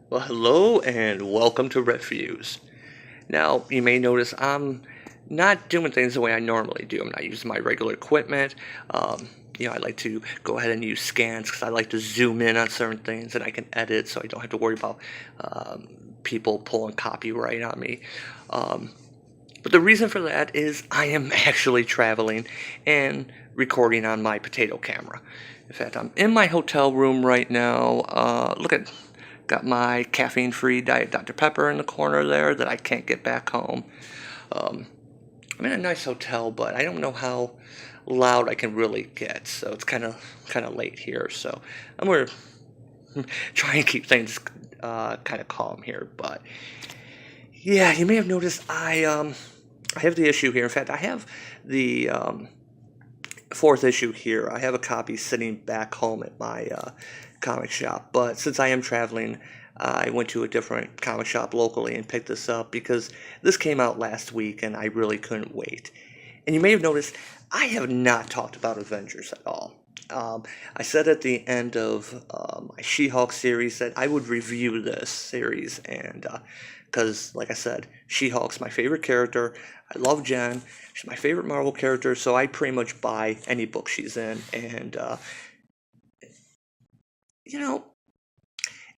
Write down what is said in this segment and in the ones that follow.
Well, hello and welcome to Refuse. Now, you may notice I'm not doing things the way I normally do. I'm not using my regular equipment. Um, I like to go ahead and use scans because I like to zoom in on certain things and I can edit so I don't have to worry about um, people pulling copyright on me. Um, but the reason for that is I am actually traveling and recording on my potato camera. In fact, I'm in my hotel room right now. Look at, got my caffeine-free Diet Dr. Pepper in the corner there that I can't get back home. Um, I'm in a nice hotel, but I don't know how loud I can really get, so it's kind of late here. So I'm gonna try and keep things kind of calm here. But yeah, you may have noticed I have the issue here. In fact, I have the fourth issue here. I have a copy sitting back home at my comic shop, but since I am traveling, I went to a different comic shop locally and picked this up because this came out last week and I really couldn't wait. And you may have noticed I have not talked about Avengers at all. Um, I said at the end of my She-Hulk series that I would review this series, and because, like I said, She-Hulk's my favorite character. I love Jen. She's my favorite Marvel character, so I pretty much buy any book she's in. And you know,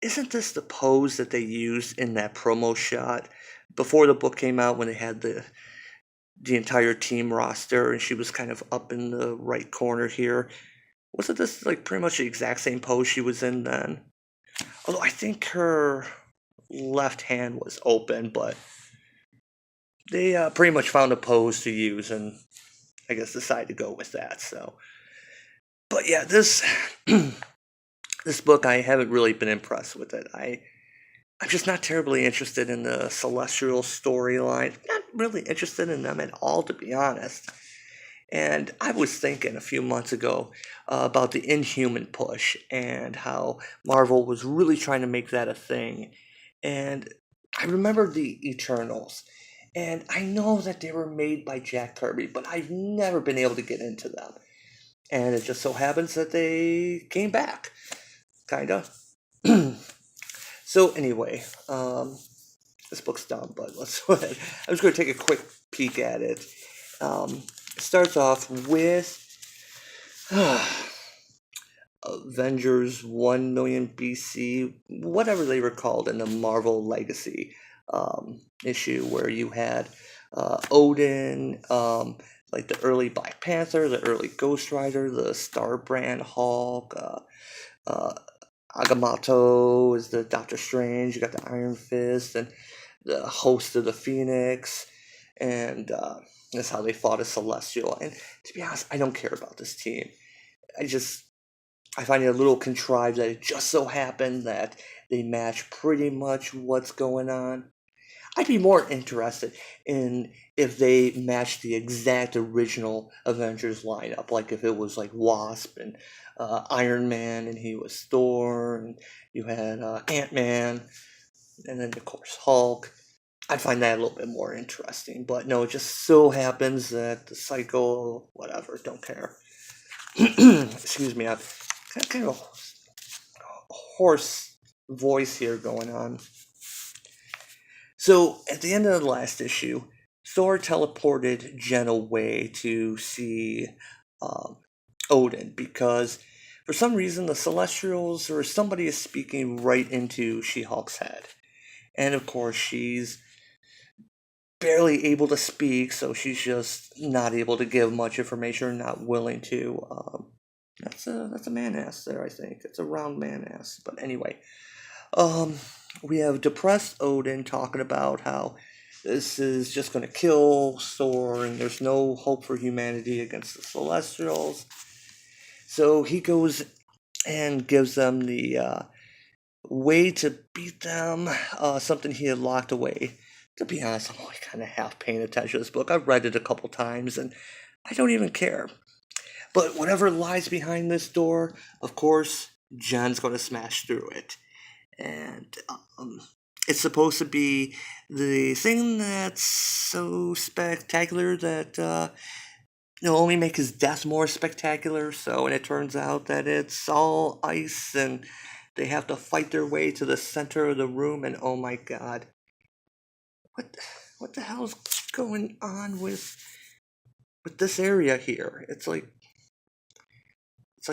isn't this the pose that they used in that promo shot before the book came out when they had the entire team roster and she was kind of up in the right corner here? Wasn't this like pretty much the exact same pose she was in then? Although I think her left hand was open, but they pretty much found a pose to use and I guess decided to go with that. So, but yeah, this this book I haven't really been impressed with it. I'm just not terribly interested in the Celestial storyline. Not really interested in them at all, to be honest. And I was thinking a few months ago about the Inhuman push and how Marvel was really trying to make that a thing. And I remember the Eternals. And I know that they were made by Jack Kirby, but I've never been able to get into them. And it just so happens that they came back, kinda. So anyway, this book's done, but let's go ahead. I'm just going to take a quick peek at it. It starts off with Avengers 1 million BC, whatever they were called in the Marvel Legacy issue, where you had Odin, like the early Black Panther, the early Ghost Rider, the Star Brand Hulk, uh, Agamotto is the Doctor Strange, you got the Iron Fist, and the host of the Phoenix, and that's how they fought a Celestial. And to be honest, I don't care about this team. I find it a little contrived that it just so happened that they match pretty much what's going on. I'd be more interested in if they matched the exact original Avengers lineup, like if it was like Wasp and Iron Man and he was Thor, and you had Ant-Man, and then of course Hulk. I'd find that a little bit more interesting, but no, it just so happens that the cycle, whatever, don't care. Excuse me, I've got kind of a hoarse voice here going on. So at the end of the last issue, Thor teleported Jen away to see um, Odin because for some reason the Celestials or somebody is speaking right into She-Hulk's head. And of course she's barely able to speak, so she's just not able to give much information, not willing to. That's a man ass there, I think. It's a round man ass. But anyway, um, we have depressed Odin talking about how this is just going to kill Thor and there's no hope for humanity against the Celestials. So he goes and gives them the way to beat them, something he had locked away. To be honest, I'm only kind of half paying attention to this book. I've read it a couple times and I don't even care. But whatever lies behind this door, of course, Jen's going to smash through it. And it's supposed to be the thing that's so spectacular that it'll only make his death more spectacular. So, and it turns out that it's all ice and they have to fight their way to the center of the room, and oh my god, what what the hell's going on with this area here? It's like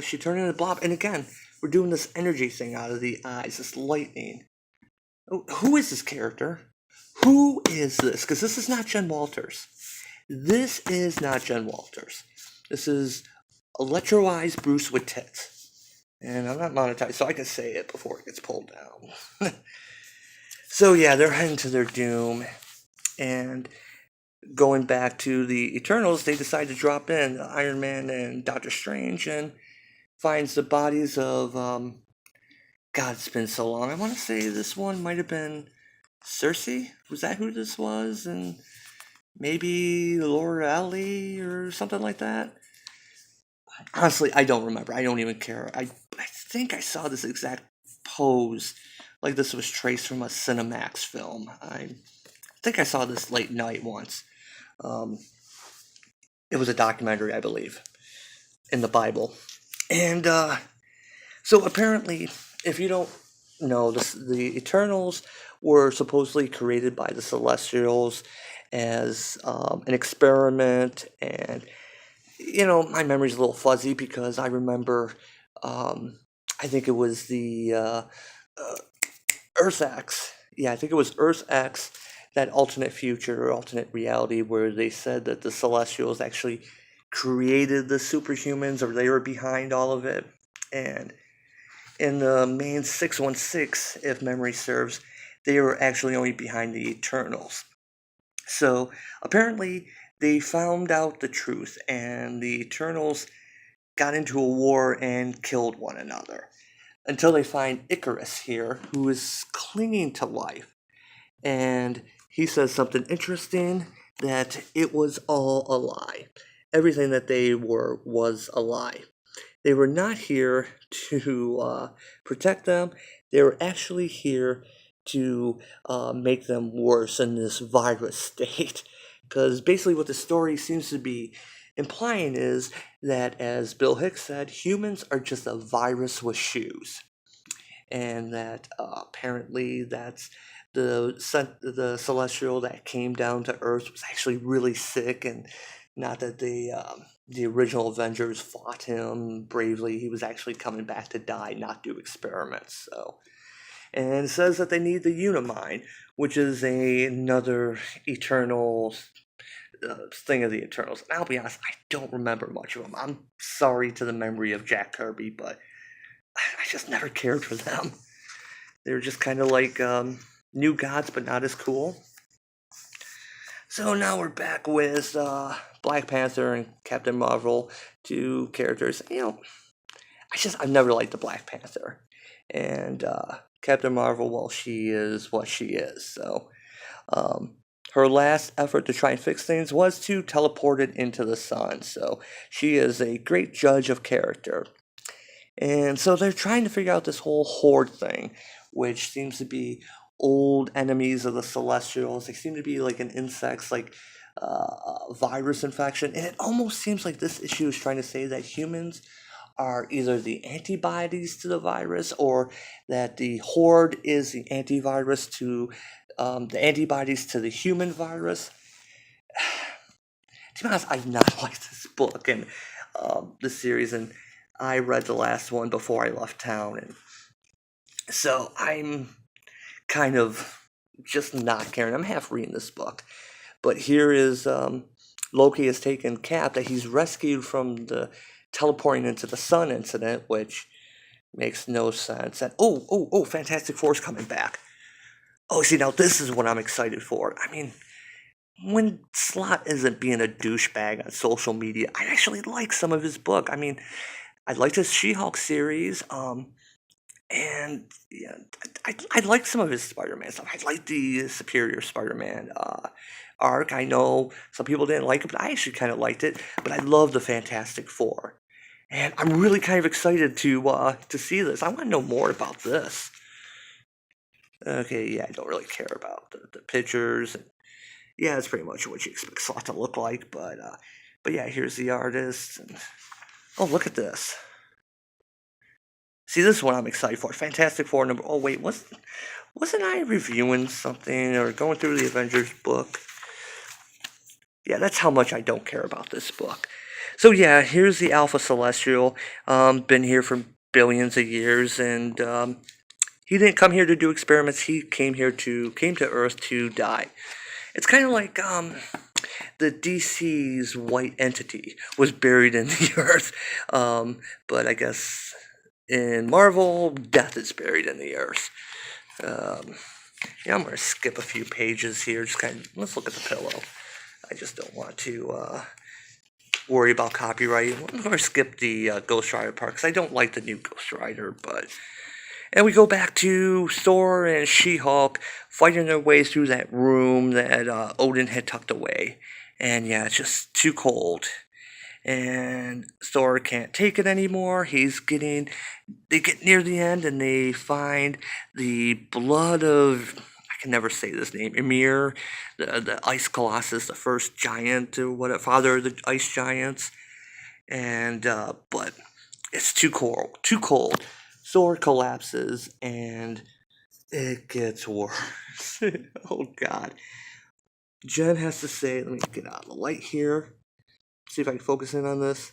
she turned into a blob, and again, we're doing this energy thing out of the eyes, this lightning. Oh, who is this character? Who is this? Because this is not Jen Walters. This is not Jen Walters. This is Electro-Eyes Bruce with tits. And I'm not monetized, so I can say it before it gets pulled down. So yeah, they're heading to their doom. And going back to the Eternals, they decide to drop in Iron Man and Doctor Strange and finds the bodies of, God, it's been so long. I want to say this one might have been Cersei. Was that who this was? And maybe Laura Ellie or something like that? Honestly, I don't remember. I don't even care. I think I saw this exact pose, like this was traced from a Cinemax film. I think I saw this late night once. It was a documentary, I believe, in the Bible. And so apparently, if you don't know, the Eternals were supposedly created by the Celestials as an experiment, and my memory's a little fuzzy because I remember, I think it was the Earth X. Yeah, I think it was Earth X, that alternate future or alternate reality where they said that the Celestials actually created the superhumans, or they were behind all of it. And in the main 616, if memory serves, they were actually only behind the Eternals. So apparently they found out the truth, and the Eternals got into a war and killed one another. Until they find Icarus here, who is clinging to life. And he says something interesting, that it was all a lie. Everything that they were was a lie. They were not here to protect them. They were actually here to make them worse in this virus state. Because basically what the story seems to be implying is that, as Bill Hicks said, humans are just a virus with shoes. And that apparently that's the celestial that came down to Earth was actually really sick, and not that the original Avengers fought him bravely. He was actually coming back to die, not do experiments. So, and it says that they need the Unimind, which is another Eternal thing of the Eternals. And I'll be honest, I don't remember much of them. I'm sorry to the memory of Jack Kirby, but I just never cared for them. They were just kind of like new gods, but not as cool. So now we're back with Black Panther and Captain Marvel, two characters. I've never liked the Black Panther. And Captain Marvel, well, she is what she is. So her last effort to try and fix things was to teleport it into the sun. So she is a great judge of character. And so they're trying to figure out this whole horde thing, which seems to be old enemies of the Celestials. They seem to be like an insect's virus infection. And it almost seems like this issue is trying to say that humans are either the antibodies to the virus, or that the horde is the antivirus to the antibodies to the human virus. To be honest, I've not liked this book and this series, and I read the last one before I left town, and so I'm kind of just not caring. I'm half reading this book, but here is Loki has taken Cap, that he's rescued from the teleporting into the sun incident, which makes no sense. And Fantastic Four's coming back. Oh, see, now this is what I'm excited for. I mean, when Slott isn't being a douchebag on social media, I actually like some of his book. I mean, I liked his She-Hulk series, and yeah, I like some of his Spider-Man stuff. I like the Superior Spider-Man arc. I know some people didn't like it, but I actually kind of liked it. But I love the Fantastic Four, and I'm really kind of excited to see this. I want to know more about this. Okay, yeah, I don't really care about the pictures. And yeah, it's pretty much what you expect Slott to look like. But yeah, here's the artist. And, oh, look at this. See, this is what I'm excited for. Fantastic Four number. Oh wait, wasn't I reviewing something or going through the Avengers book? Yeah, that's how much I don't care about this book. So yeah, here's the Alpha Celestial. Been here for billions of years, and he didn't come here to do experiments. He came to Earth to die. It's kind of like the DC's White Entity was buried in the Earth, but I guess in Marvel, Death is buried in the Earth. Yeah, I'm gonna skip a few pages here. Just kind of let's look at the pillow. I just don't want to worry about copyright. I'm going to skip the Ghost Rider part because I don't like the new Ghost Rider. And we go back to Thor and She-Hulk fighting their way through that room that Odin had tucked away. And yeah, it's just too cold. And Thor can't take it anymore. They get near the end and they find the blood of, I can never say this name, Ymir, the ice colossus, the first giant, or what, father of the ice giants. And, but it's too cold. Thor collapses and it gets worse. Oh God. Jen has to say, let me get out of the light here. See if I can focus in on this.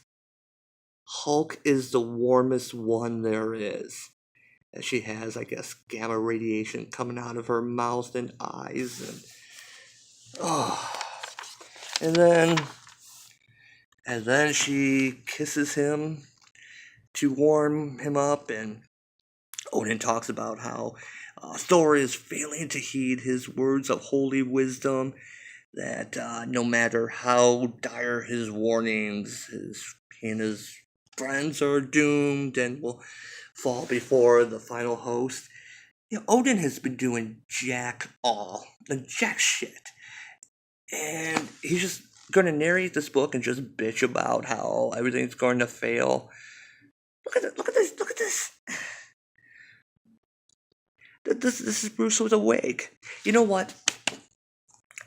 Hulk is the warmest one there is. And she has, I guess, gamma radiation coming out of her mouth and eyes, and and then she kisses him to warm him up, and Odin talks about how Thor is failing to heed his words of holy wisdom, that no matter how dire his warnings, he and his friends are doomed and will fall before the final host. You know, Odin has been doing jack shit. And he's just going to narrate this book and just bitch about how everything's going to fail. Look at this. This is Bruce with a wig. You know what?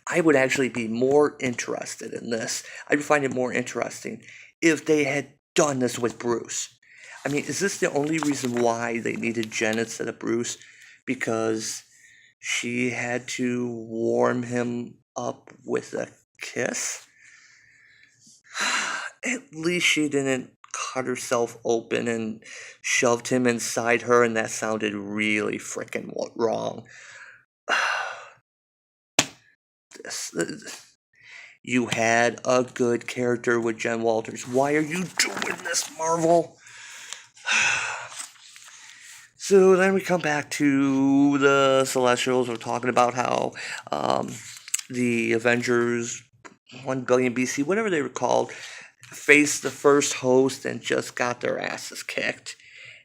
I would actually be more interested in this. I would find it more interesting if they had done this with Bruce. I mean, is this the only reason why they needed Jen instead of Bruce? Because she had to warm him up with a kiss? At least she didn't cut herself open and shoved him inside her, and that sounded really freaking wrong. You had a good character with Jen Walters. Why are you doing this, Marvel? So then we come back to the Celestials. We're talking about how the Avengers 1 billion BC, whatever they were called, faced the first host and just got their asses kicked.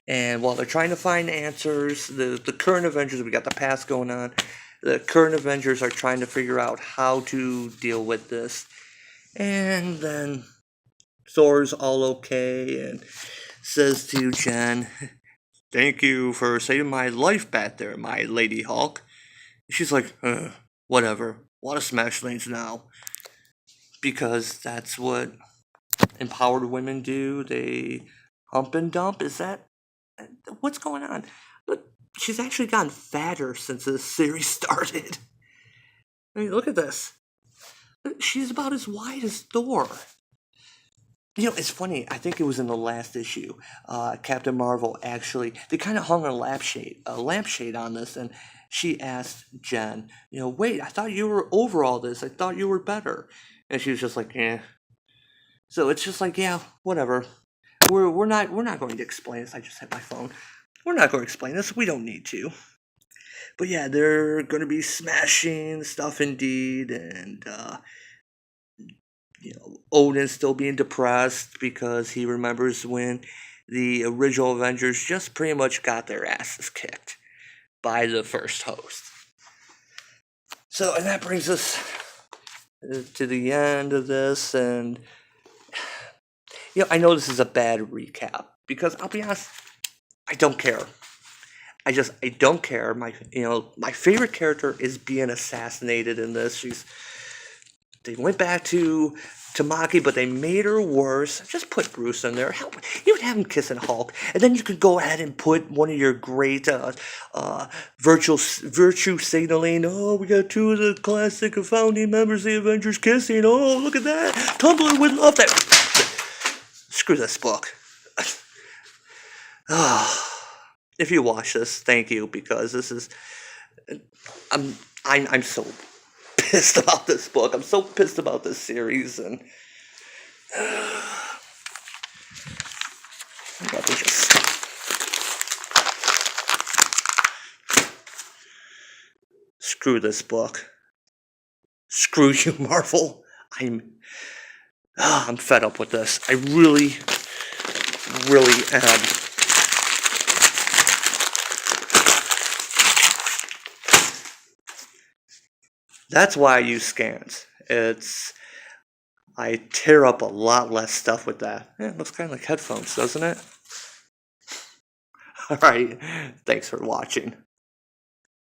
And while they're trying to find answers, the current Avengers, we got the past going on, the current Avengers are trying to figure out how to deal with this. And then Thor's all okay and says to Jen, "Thank you for saving my life back there, my Lady Hulk." She's like, whatever. Want to smash things now. Because that's what empowered women do. They hump and dump. Is that... what's going on? But she's actually gotten fatter since this series started. I mean, look at this. She's about as wide as Thor. You know, it's funny. I think it was in the last issue. Captain Marvel actually, they kind of hung a lampshade on this, and she asked Jen, wait, I thought you were over all this. I thought you were better. And she was just like, eh. So it's just like, yeah, whatever. We're not going to explain this. I just hit my phone. We're not going to explain this. We don't need to. But yeah, they're going to be smashing stuff indeed, and Odin's still being depressed because he remembers when the original Avengers just pretty much got their asses kicked by the first host. So, and that brings us to the end of this, and I know this is a bad recap because I'll be honest, I don't care. I don't care. My favorite character is being assassinated in this. They went back to Tamaki, but they made her worse. Just put Bruce in there. You would have him kissing Hulk, and then you could go ahead and put one of your great virtue signaling. Oh, we got two of the classic founding members of the Avengers kissing. Oh, look at that! Tumblr would love that. Screw this book. If you watch this, thank you, because this is I'm so pissed about this book. I'm so pissed about this series, and let me just screw this book. Screw you, Marvel. I'm fed up with this. I really, really am. That's why I use scans. I tear up a lot less stuff with that. It looks kind of like headphones, doesn't it? Alright, thanks for watching.